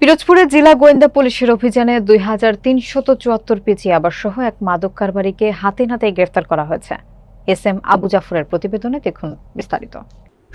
পিরোজপুরে জেলা গোয়েন্দা পুলিশের অভিযানে ২৩৭৪ পিচ ইয়াবাসহ এক মাদক কারবারিকে হাতে নাতে গ্রেফতার করা হয়েছে। এসএম আবু জাফরের প্রতিবেদনে দেখুন বিস্তারিত।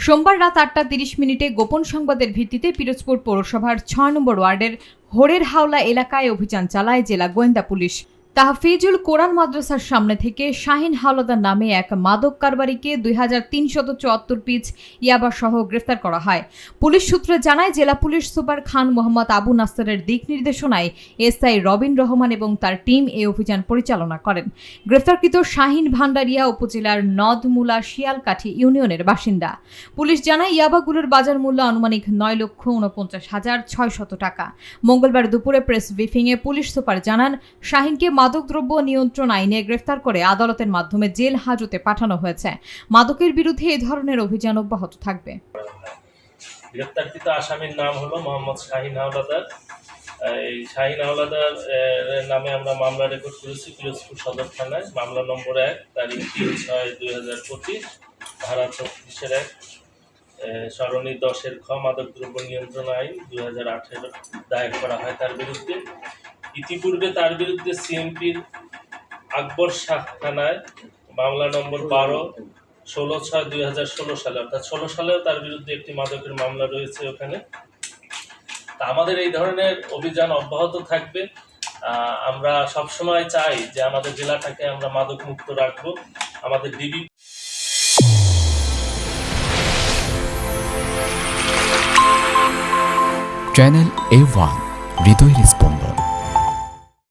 সোমবার রাত ৮টা ৩০ গোপন সংবাদের ভিত্তিতে পিরোজপুর পৌরসভার ৬ নম্বর ওয়ার্ডের হোড়ের হাওলা এলাকায় অভিযান চালায় জেলা গোয়েন্দা পুলিশ। তাহফিজুল কোরআন মাদ্রাসার সামনে থেকে শাহিন হাওলাদার নামে এক মাদক কারবারিকে ২৩৭৪ পিচ ইয়াবাসহ গ্রেফতার করা হয়। পুলিশ সূত্রে জানায়, জেলা পুলিশ সুপার খান মোহাম্মদ আবু নাসেরের দিক নির্দেশনায় এসআই রবিন রহমান এবং তার টিম এই অভিযান পরিচালনা করেন। গ্রেফতারকৃত শাহিন ভান্ডারিয়া উপজেলার নদমুলা শিয়ালকাঠি ইউনিয়নের বাসিন্দা। পুলিশ জানায়, ইয়াবাগুলোর বাজার মূল্য আনুমানিক ৯,৪৯,৬০০ টাকা। মঙ্গলবার দুপুরে প্রেস ব্রিফিংয়ে পুলিশ সুপার জানান, শাহিনকে মাদকদ্রব্য নিয়ন্ত্রণ আইনে গ্রেফতার করে আদালতের মাধ্যমে জেল হাজতে পাঠানো হয়েছে। মাদকের বিরুদ্ধে এই ধরনের অভিযান অব্যাহত থাকবে। গ্রেফতারকৃত আসামির নাম হলো মোহাম্মদ শাহিন হাওলাদার। এই শাহিন হাওলাদার নামে আমরা মামলা রেকর্ড করেছি পিরোজপুর সদর থানায়। মামলা নম্বর ১, তারিখ ৩/৬/২০২৫, ধারা ৩৬-১, সরণি ১০-এর খ মাদকদ্রব্য নিয়ন্ত্রণ আইন ২০১৮ দায়ের করা হয় তার বিরুদ্ধে। ইতিপূর্বে তার বিরুদ্ধে সিএমপির আকবর শাহ থানায় মামলা নম্বর ১২, ১৬/৬/২০১৬ সালে, অর্থাৎ ১৬ সালেও তার বিরুদ্ধে একটি মাদকের মামলা রয়েছে ওখানে। তা আমাদের এই ধরনের অভিযান অব্যাহত থাকবে। আমরা সবসময় চাই যে আমাদের জেলাটাকে আমরা মাদক মুক্ত রাখবো। আমাদের ডিবি চ্যানেল A1 হৃদয়ের স্পন্দন।